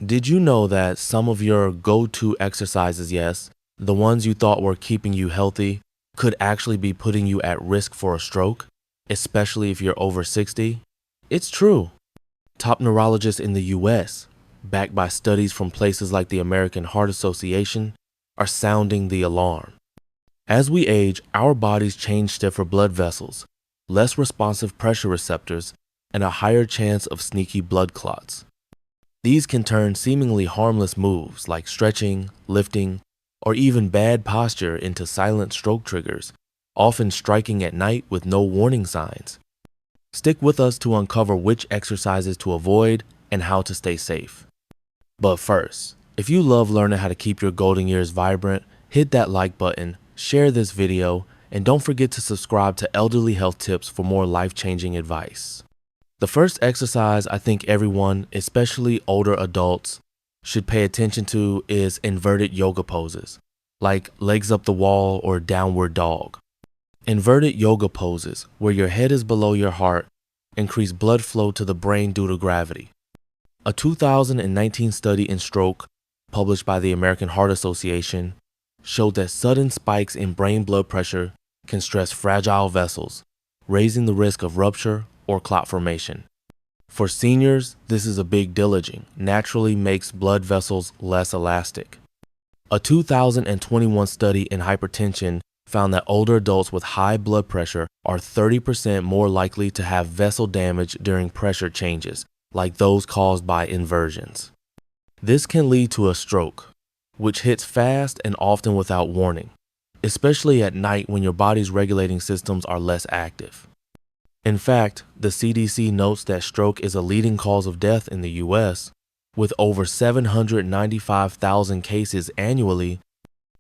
Did you know that some of your go-to exercises, yes, the ones you thought were keeping you healthy, could actually be putting you at risk for a stroke, especially if you're over 60? It's true. Top neurologists in the US, backed by studies from places like the American Heart Association, are sounding the alarm. As we age, our bodies change stiffer blood vessels, less responsive pressure receptors, and a higher chance of sneaky blood clots. These can turn seemingly harmless moves like stretching, lifting, or even bad posture into silent stroke triggers, often striking at night with no warning signs. Stick with us to uncover which exercises to avoid and how to stay safe. But first, if you love learning how to keep your golden years vibrant, hit that like button, share this video, and don't forget to subscribe to Elderly Health Tips for more life-changing advice. The first exercise I think everyone, especially older adults, should pay attention to is inverted yoga poses, like legs up the wall or downward dog. Inverted yoga poses, where your head is below your heart, increase blood flow to the brain due to gravity. A 2019 study in stroke, published by the American Heart Association, showed that sudden spikes in brain blood pressure can stress fragile vessels, raising the risk of rupture or clot formation. For seniors, this is a big deal, naturally makes blood vessels less elastic. A 2021 study in hypertension found that older adults with high blood pressure are 30% more likely to have vessel damage during pressure changes, like those caused by inversions. This can lead to a stroke, which hits fast and often without warning, especially at night when your body's regulating systems are less active. In fact, the CDC notes that stroke is a leading cause of death in the US, with over 795,000 cases annually,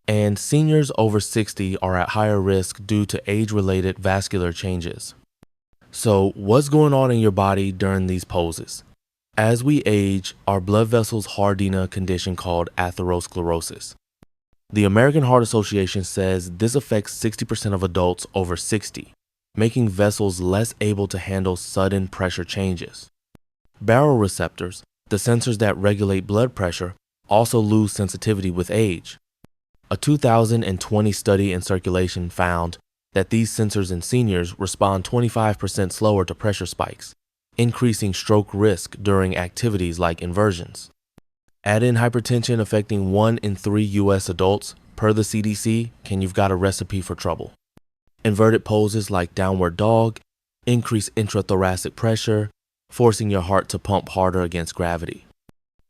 and seniors over 60 are at higher risk due to age-related vascular changes. So, what's going on in your body during these poses? As we age, our blood vessels harden a condition called atherosclerosis. The American Heart Association says this affects 60% of adults over 60, making vessels less able to handle sudden pressure changes. Baroreceptors, the sensors that regulate blood pressure, also lose sensitivity with age. A 2020 study in Circulation found that these sensors in seniors respond 25% slower to pressure spikes, increasing stroke risk during activities like inversions. Add in hypertension affecting 1 in 3 US adults, per the CDC, and you've got a recipe for trouble. Inverted poses like downward dog increase intrathoracic pressure, forcing your heart to pump harder against gravity.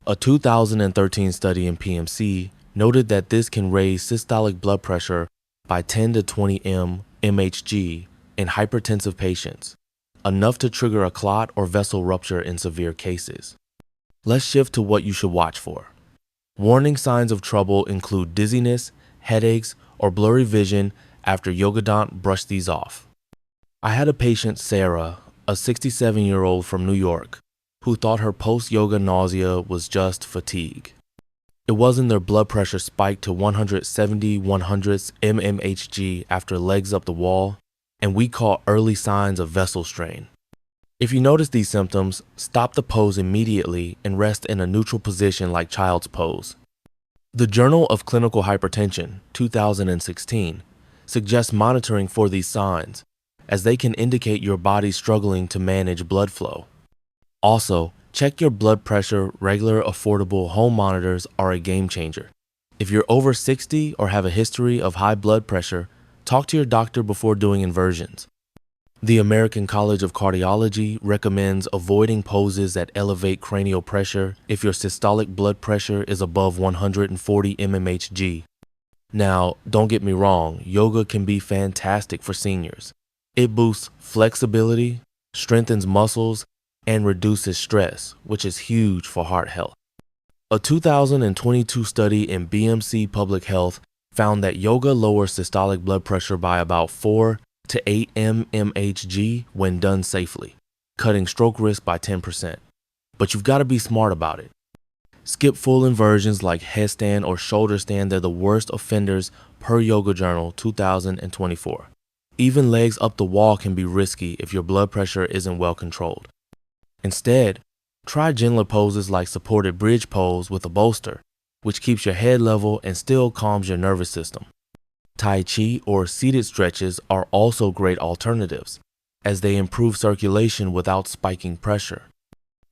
A 2013 study in PMC noted that this can raise systolic blood pressure by 10 to 20 mmHg in hypertensive patients, enough to trigger a clot or vessel rupture in severe cases. Let's shift to what you should watch for. Warning signs of trouble include dizziness, headaches, or blurry vision after Yogadant brushed these off. I had a patient, Sarah, a 67-year-old from New York, who thought her post-yoga nausea was just fatigue. It wasn't their blood pressure spiked to 170/100 mmHg after legs up the wall, and we caught early signs of vessel strain. If you notice these symptoms, stop the pose immediately and rest in a neutral position like child's pose. The Journal of Clinical Hypertension, 2016, suggests monitoring for these signs, as they can indicate your body struggling to manage blood flow. Also, check your blood pressure. Regular, affordable home monitors are a game changer. If you're over 60 or have a history of high blood pressure, talk to your doctor before doing inversions. The American College of Cardiology recommends avoiding poses that elevate cranial pressure if your systolic blood pressure is above 140 mmHg. Now, don't get me wrong, yoga can be fantastic for seniors. It boosts flexibility, strengthens muscles, and reduces stress, which is huge for heart health. A 2022 study in BMC Public Health found that yoga lowers systolic blood pressure by about 4 to 8 mmHg when done safely, cutting stroke risk by 10%. But you've got to be smart about it. Skip full inversions like headstand or shoulder stand. They're the worst offenders per Yoga Journal 2024. Even legs up the wall can be risky if your blood pressure isn't well controlled. Instead, Try gentler poses like supported bridge pose with a bolster, which keeps your head level and still calms your nervous system. Tai Chi or seated stretches are also great alternatives, as they improve circulation without spiking pressure.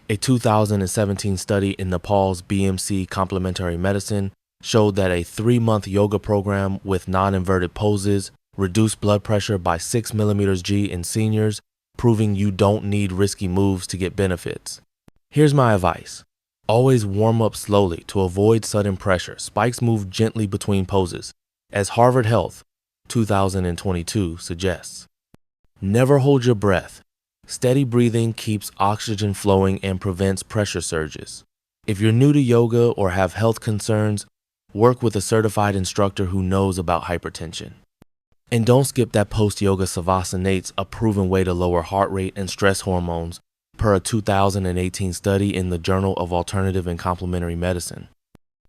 A 2017 study in Nepal's BMC Complementary Medicine showed that a 3-month yoga program with non-inverted poses reduced blood pressure by 6 millimeters G in seniors, proving you don't need risky moves to get benefits. Here's my advice. Always warm up slowly to avoid sudden pressure. Spikes move gently between poses, as Harvard Health 2022 suggests. Never hold your breath. Steady breathing keeps oxygen flowing and prevents pressure surges. If you're new to yoga or have health concerns, work with a certified instructor who knows about hypertension. And don't skip that post-yoga savasanates, a proven way to lower heart rate and stress hormones, per a 2018 study in the Journal of Alternative and Complementary Medicine.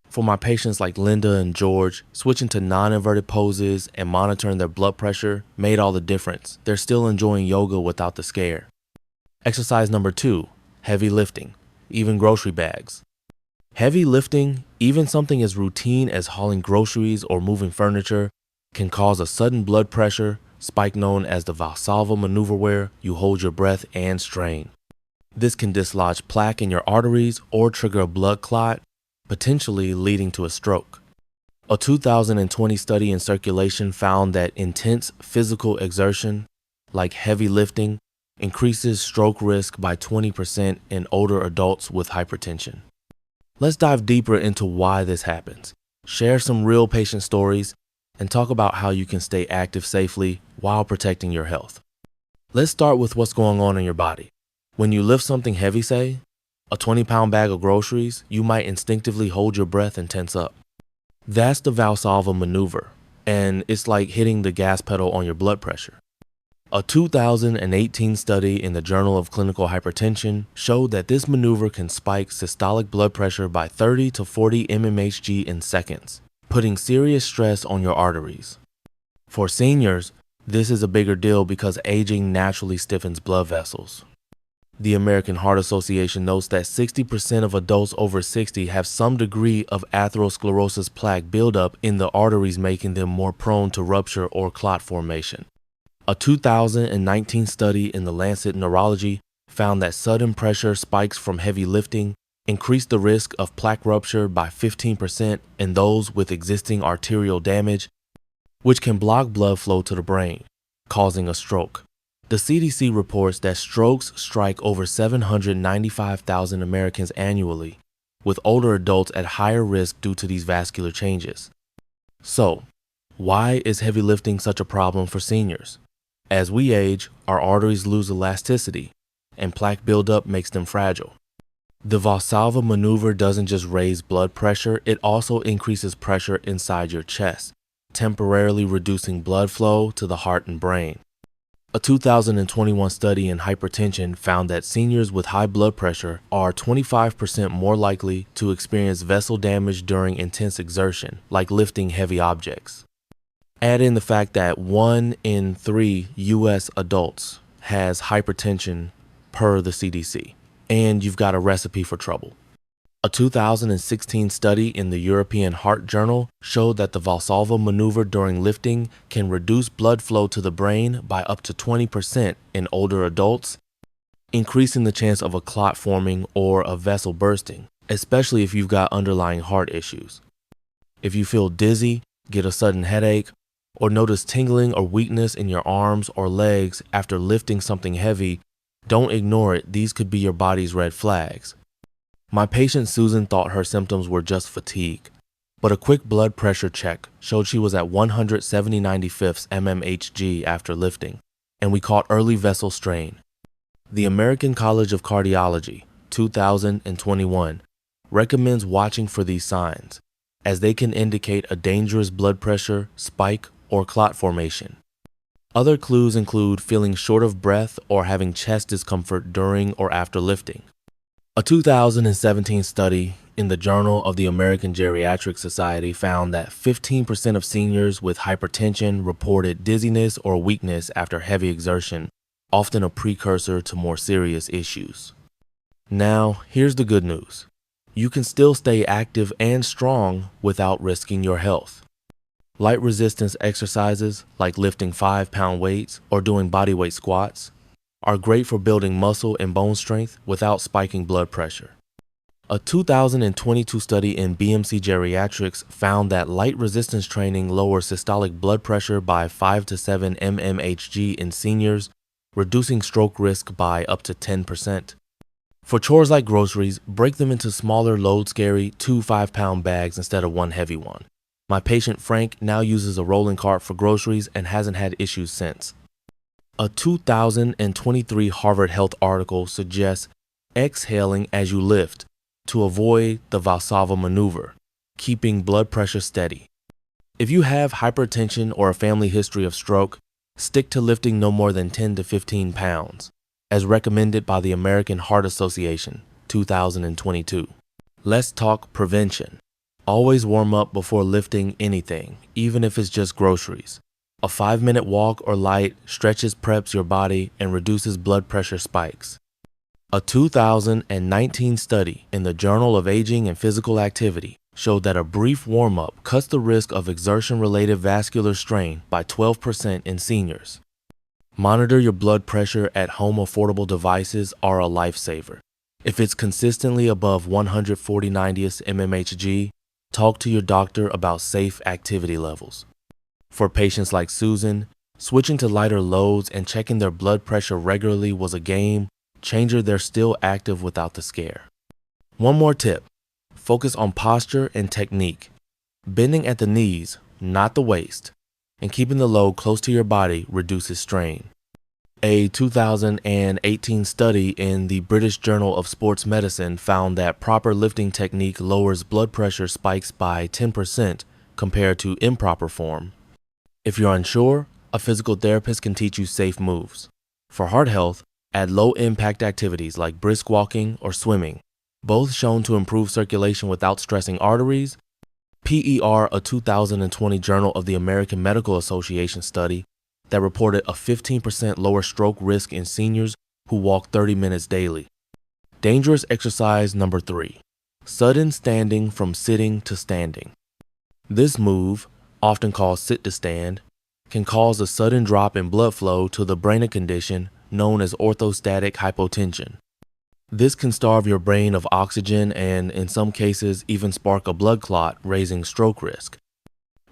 For my patients like Linda and George, switching to non-inverted poses and monitoring their blood pressure made all the difference. They're still enjoying yoga without the scare. Exercise number 2, heavy lifting, even grocery bags. Heavy lifting, even something as routine as hauling groceries or moving furniture, can cause a sudden blood pressure spike known as the Valsalva maneuver, where you hold your breath and strain. This can dislodge plaque in your arteries or trigger a blood clot, potentially leading to a stroke. A 2020 study in Circulation found that intense physical exertion, like heavy lifting, increases stroke risk by 20% in older adults with hypertension. Let's dive deeper into why this happens, share some real patient stories, and talk about how you can stay active safely while protecting your health. Let's start with what's going on in your body. When you lift something heavy, say, a 20-pound bag of groceries, you might instinctively hold your breath and tense up. That's the Valsalva maneuver, and it's like hitting the gas pedal on your blood pressure. A 2018 study in the Journal of Clinical Hypertension showed that this maneuver can spike systolic blood pressure by 30 to 40 mmHg in seconds, putting serious stress on your arteries. For seniors, this is a bigger deal because aging naturally stiffens blood vessels. The American Heart Association notes that 60% of adults over 60 have some degree of atherosclerosis plaque buildup in the arteries, making them more prone to rupture or clot formation. A 2019 study in the Lancet Neurology found that sudden pressure spikes from heavy lifting increase the risk of plaque rupture by 15% in those with existing arterial damage, which can block blood flow to the brain, causing a stroke. The CDC reports that strokes strike over 795,000 Americans annually, with older adults at higher risk due to these vascular changes. So, why is heavy lifting such a problem for seniors? As we age, our arteries lose elasticity, and plaque buildup makes them fragile. The Valsalva maneuver doesn't just raise blood pressure, it also increases pressure inside your chest, temporarily reducing blood flow to the heart and brain. A 2021 study in hypertension found that seniors with high blood pressure are 25% more likely to experience vessel damage during intense exertion, like lifting heavy objects. Add in the fact that 1 in 3 US adults has hypertension per the CDC, and you've got a recipe for trouble. A 2016 study in the European Heart Journal showed that the Valsalva maneuver during lifting can reduce blood flow to the brain by up to 20% in older adults, increasing the chance of a clot forming or a vessel bursting, especially if you've got underlying heart issues. If you feel dizzy, get a sudden headache, or notice tingling or weakness in your arms or legs after lifting something heavy, don't ignore it. These could be your body's red flags. My patient Susan thought her symptoms were just fatigue, but a quick blood pressure check showed she was at 170/95 mmHg after lifting, and we caught early vessel strain. The American College of Cardiology, 2021, recommends watching for these signs, as they can indicate a dangerous blood pressure spike or clot formation. Other clues include feeling short of breath or having chest discomfort during or after lifting. A 2017 study in the Journal of the American Geriatric Society found that 15% of seniors with hypertension reported dizziness or weakness after heavy exertion, often a precursor to more serious issues. Now, here's the good news. You can still stay active and strong without risking your health. Light resistance exercises like lifting 5-pound weights or doing bodyweight squats are great for building muscle and bone strength without spiking blood pressure. A 2022 study in BMC Geriatrics found that light resistance training lowers systolic blood pressure by 5 to 7 mmHg in seniors, reducing stroke risk by up to 10%. For chores like groceries, break them into smaller load-scary 2 5-pound bags instead of one heavy one. My patient Frank now uses a rolling cart for groceries and hasn't had issues since. A 2023 Harvard Health article suggests exhaling as you lift to avoid the Valsalva maneuver, keeping blood pressure steady. If you have hypertension or a family history of stroke, stick to lifting no more than 10 to 15 pounds, as recommended by the American Heart Association, 2022. Let's talk prevention. Always warm up before lifting anything, even if it's just groceries. A 5-minute walk or light stretches, preps your body, and reduces blood pressure spikes. A 2019 study in the Journal of Aging and Physical Activity showed that a brief warm-up cuts the risk of exertion-related vascular strain by 12% in seniors. Monitor your blood pressure at home. Affordable devices are a lifesaver. If it's consistently above 140/90 mmHg, talk to your doctor about safe activity levels. For patients like Susan, switching to lighter loads and checking their blood pressure regularly was a game changer. They're still active without the scare. One more tip: focus on posture and technique. Bending at the knees, not the waist, and keeping the load close to your body reduces strain. A 2018 study in the British Journal of Sports Medicine found that proper lifting technique lowers blood pressure spikes by 10% compared to improper form. If you're unsure, a physical therapist can teach you safe moves. For heart health, add low-impact activities like brisk walking or swimming, both shown to improve circulation without stressing arteries. PER, a 2020 Journal of the American Medical Association study that reported a 15% lower stroke risk in seniors who walk 30 minutes daily. Dangerous exercise number 3, sudden standing from sitting to standing. This move, often called sit to stand, can cause a sudden drop in blood flow to the brain, a condition known as orthostatic hypotension. This can starve your brain of oxygen and, in some cases, even spark a blood clot, raising stroke risk.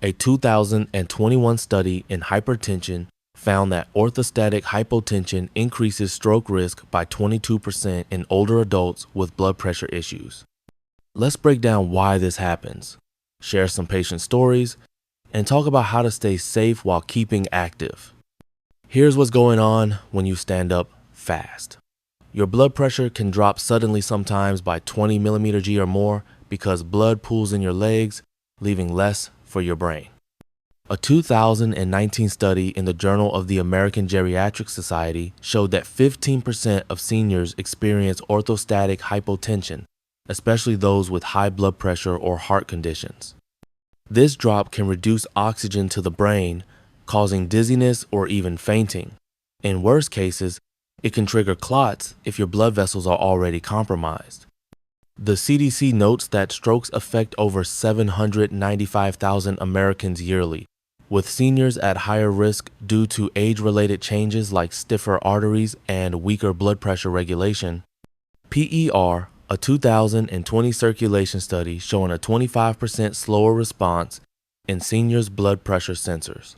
A 2021 study in hypertension found that orthostatic hypotension increases stroke risk by 22% in older adults with blood pressure issues. Let's break down why this happens, share some patient stories, and talk about how to stay safe while keeping active. Here's what's going on when you stand up fast. Your blood pressure can drop suddenly, sometimes by 20 mmHg or more, because blood pools in your legs, leaving less for your brain. A 2019 study in the Journal of the American Geriatric Society showed that 15% of seniors experience orthostatic hypotension, especially those with high blood pressure or heart conditions. This drop can reduce oxygen to the brain, causing dizziness or even fainting. In worse cases, it can trigger clots if your blood vessels are already compromised. The CDC notes that strokes affect over 795,000 Americans yearly, with seniors at higher risk due to age-related changes like stiffer arteries and weaker blood pressure regulation. PER, a 2020 circulation study showing a 25% slower response in seniors' blood pressure sensors.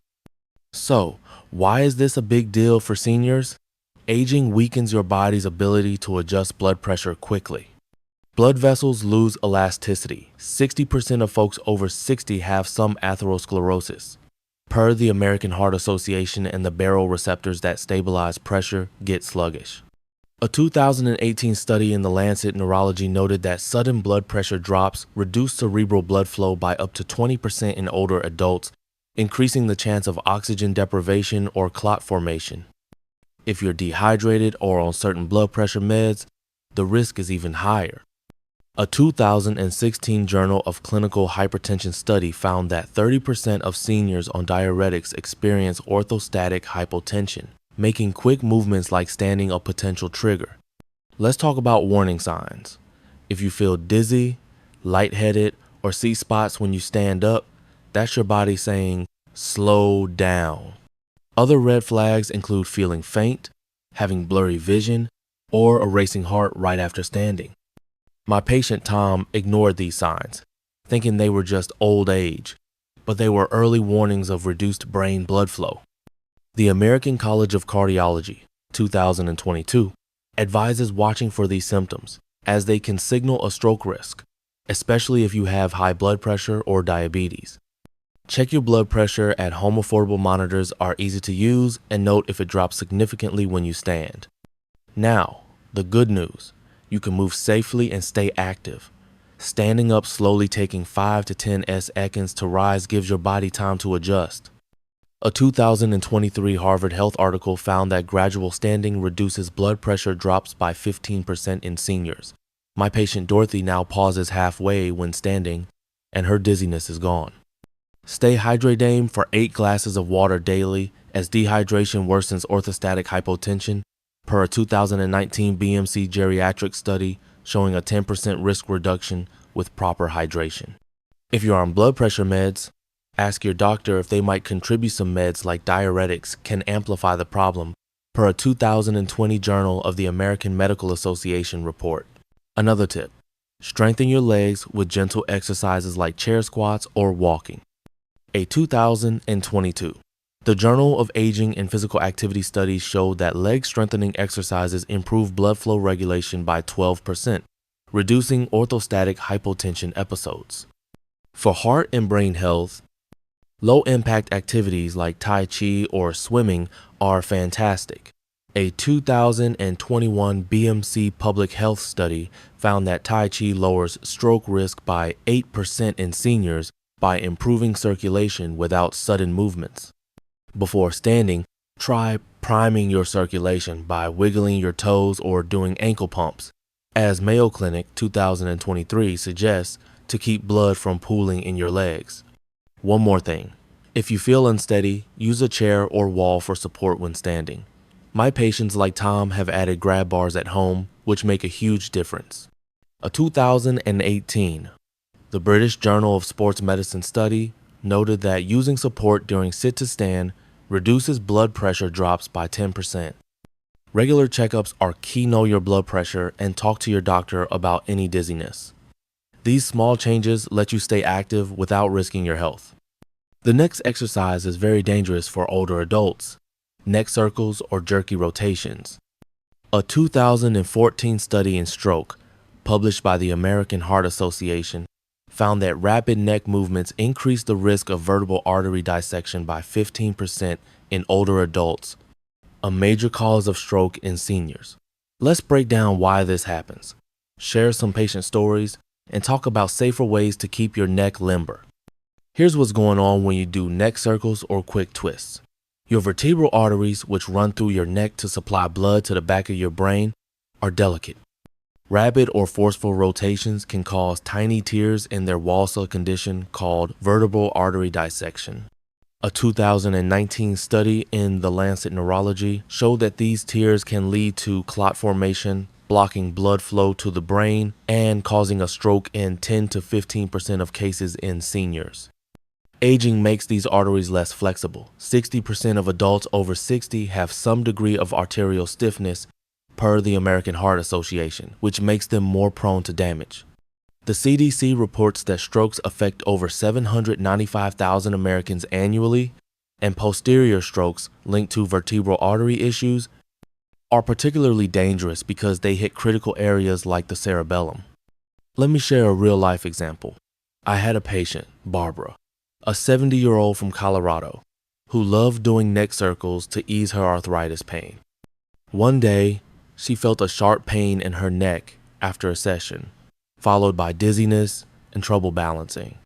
So, why is this a big deal for seniors? Aging weakens your body's ability to adjust blood pressure quickly. Blood vessels lose elasticity. 60% of folks over 60 have some atherosclerosis. Per the American Heart Association, and the baroreceptors that stabilize pressure get sluggish. A 2018 study in the Lancet Neurology noted that sudden blood pressure drops reduce cerebral blood flow by up to 20% in older adults, increasing the chance of oxygen deprivation or clot formation. If you're dehydrated or on certain blood pressure meds, the risk is even higher. A 2016 Journal of Clinical Hypertension study found that 30% of seniors on diuretics experience orthostatic hypotension, making quick movements like standing a potential trigger. Let's talk about warning signs. If you feel dizzy, lightheaded, or see spots when you stand up, that's your body saying, slow down. Other red flags include feeling faint, having blurry vision, or a racing heart right after standing. My patient Tom ignored these signs, thinking they were just old age, but they were early warnings of reduced brain blood flow. The American College of Cardiology, 2022, advises watching for these symptoms, as they can signal a stroke risk, especially if you have high blood pressure or diabetes. Check your blood pressure at home. Affordable monitors are easy to use, and note if it drops significantly when you stand. Now, the good news. You can move safely and stay active. Standing up slowly, taking 5 to 10 seconds to rise, gives your body time to adjust. A 2023 Harvard Health article found that gradual standing reduces blood pressure drops by 15% in seniors. My patient Dorothy now pauses halfway when standing, and her dizziness is gone. Stay hydrated for 8 glasses of water daily, as dehydration worsens orthostatic hypotension, per a 2019 BMC geriatric study showing a 10% risk reduction with proper hydration. If you're on blood pressure meds, ask your doctor if they might contribute. Some meds like diuretics can amplify the problem, per a 2020 Journal of the American Medical Association report. Another tip, strengthen your legs with gentle exercises like chair squats or walking. A 2022 The Journal of Aging and Physical Activity studies showed that leg strengthening exercises improve blood flow regulation by 12%, reducing orthostatic hypotension episodes. For heart and brain health, low-impact activities like Tai Chi or swimming are fantastic. A 2021 BMC public health study found that Tai Chi lowers stroke risk by 8% in seniors by improving circulation without sudden movements. Before standing, try priming your circulation by wiggling your toes or doing ankle pumps, as Mayo Clinic 2023 suggests, to keep blood from pooling in your legs. One more thing. If you feel unsteady, use a chair or wall for support when standing. My patients like Tom have added grab bars at home, which make a huge difference. A 2018 The British Journal of Sports Medicine study noted that using support during sit-to-stand reduces blood pressure drops by 10%. Regular checkups are key. Know your blood pressure and talk to your doctor about any dizziness. These small changes let you stay active without risking your health. The next exercise is very dangerous for older adults: neck circles or jerky rotations. A 2014 study in stroke, published by the American Heart Association, found that rapid neck movements increase the risk of vertebral artery dissection by 15% in older adults, a major cause of stroke in seniors. Let's break down why this happens, share some patient stories, and talk about safer ways to keep your neck limber. Here's what's going on when you do neck circles or quick twists. Your vertebral arteries, which run through your neck to supply blood to the back of your brain, are delicate. Rapid or forceful rotations can cause tiny tears in their Walser condition called vertebral artery dissection. A 2019 study in The Lancet Neurology showed that these tears can lead to clot formation, blocking blood flow to the brain and causing a stroke in 10 to 15% of cases in seniors. Aging makes these arteries less flexible. 60% of adults over 60 have some degree of arterial stiffness, per the American Heart Association, which makes them more prone to damage. The CDC reports that strokes affect over 795,000 Americans annually, and posterior strokes linked to vertebral artery issues are particularly dangerous because they hit critical areas like the cerebellum. Let me share a real-life example. I had a patient, Barbara, a 70-year-old from Colorado, who loved doing neck circles to ease her arthritis pain. One day, she felt a sharp pain in her neck after a session, followed by dizziness and trouble balancing.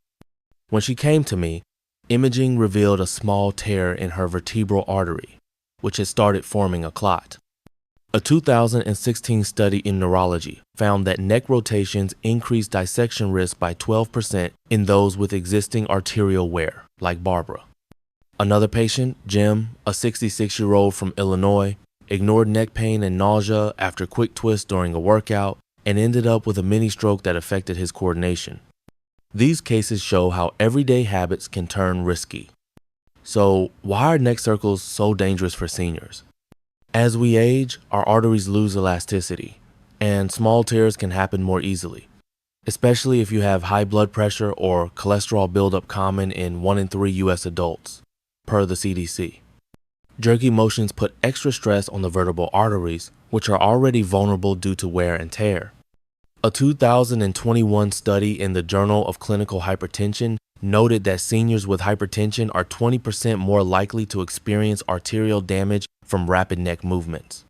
When she came to me, imaging revealed a small tear in her vertebral artery, which had started forming a clot. A 2016 study in neurology found that neck rotations increased dissection risk by 12% in those with existing arterial wear, like Barbara. Another patient, Jim, a 66-year-old from Illinois, ignored neck pain and nausea after quick twists during a workout, and ended up with a mini stroke that affected his coordination. These cases show how everyday habits can turn risky. So, why are neck circles so dangerous for seniors? As we age, our arteries lose elasticity, and small tears can happen more easily, especially if you have high blood pressure or cholesterol buildup common in 1 in 3 US adults, per the CDC. Jerky motions put extra stress on the vertebral arteries, which are already vulnerable due to wear and tear. A 2021 study in the Journal of Clinical Hypertension noted that seniors with hypertension are 20% more likely to experience arterial damage from rapid neck movements.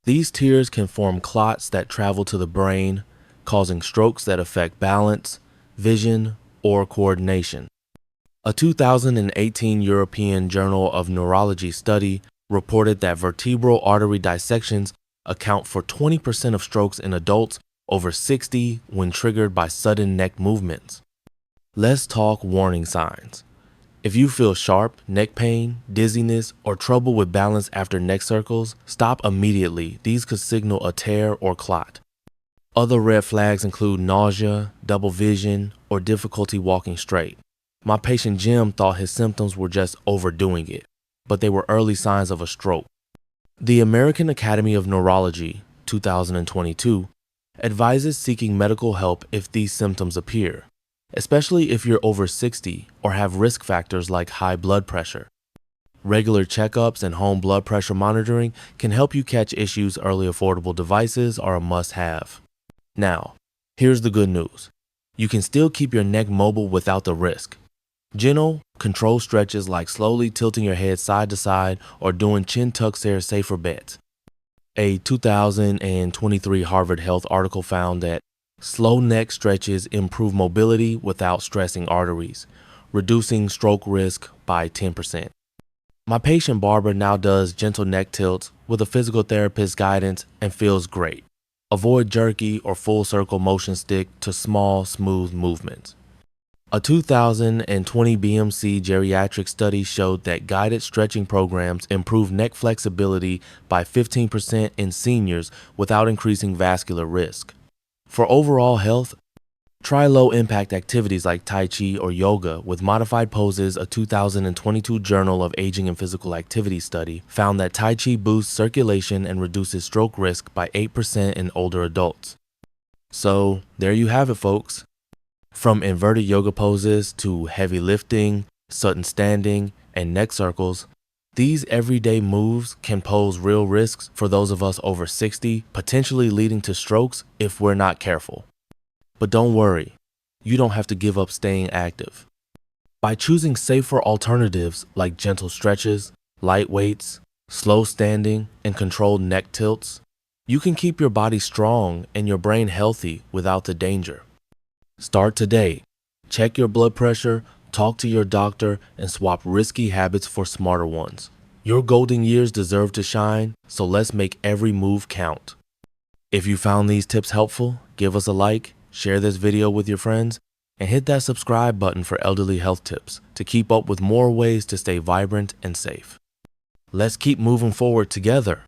These tears can form clots that travel to the brain, causing strokes that affect balance, vision, or coordination. A 2018 European Journal of Neurology study reported that vertebral artery dissections account for 20% of strokes in adults over 60 when triggered by sudden neck movements. Let's talk warning signs. If you feel sharp neck pain, dizziness, or trouble with balance after neck circles, stop immediately. These could signal a tear or clot. Other red flags include nausea, double vision, or difficulty walking straight. My patient Jim thought his symptoms were just overdoing it, but they were early signs of a stroke. The American Academy of Neurology, 2022, advises seeking medical help if these symptoms appear, especially if you're over 60 or have risk factors like high blood pressure. Regular checkups and home blood pressure monitoring can help you catch issues. Early affordable devices are a must-have. Now, here's the good news. You can still keep your neck mobile without the risk. Gentle, controlled stretches like slowly tilting your head side to side or doing chin tucks are safer bets. A 2023 Harvard Health article found that slow neck stretches improve mobility without stressing arteries, reducing stroke risk by 10%. My patient Barbara now does gentle neck tilts with a physical therapist's guidance and feels great. Avoid jerky or full circle motion. Stick to small, smooth movements. A 2020 BMC geriatric study showed that guided stretching programs improve neck flexibility by 15% in seniors without increasing vascular risk. For overall health, try low-impact activities like Tai Chi or yoga with modified poses. A 2022 Journal of Aging and Physical Activity study found that Tai Chi boosts circulation and reduces stroke risk by 8% in older adults. So, there you have it, folks. From inverted yoga poses to heavy lifting, sudden standing, and neck circles, these everyday moves can pose real risks for those of us over 60, potentially leading to strokes if we're not careful. But don't worry, you don't have to give up staying active. By choosing safer alternatives like gentle stretches, light weights, slow standing, and controlled neck tilts, you can keep your body strong and your brain healthy without the danger. Start today. Check your blood pressure, talk to your doctor, and swap risky habits for smarter ones. Your golden years deserve to shine, so let's make every move count. If you found these tips helpful, give us a like, share this video with your friends, and hit that subscribe button for elderly health tips to keep up with more ways to stay vibrant and safe. Let's keep moving forward together.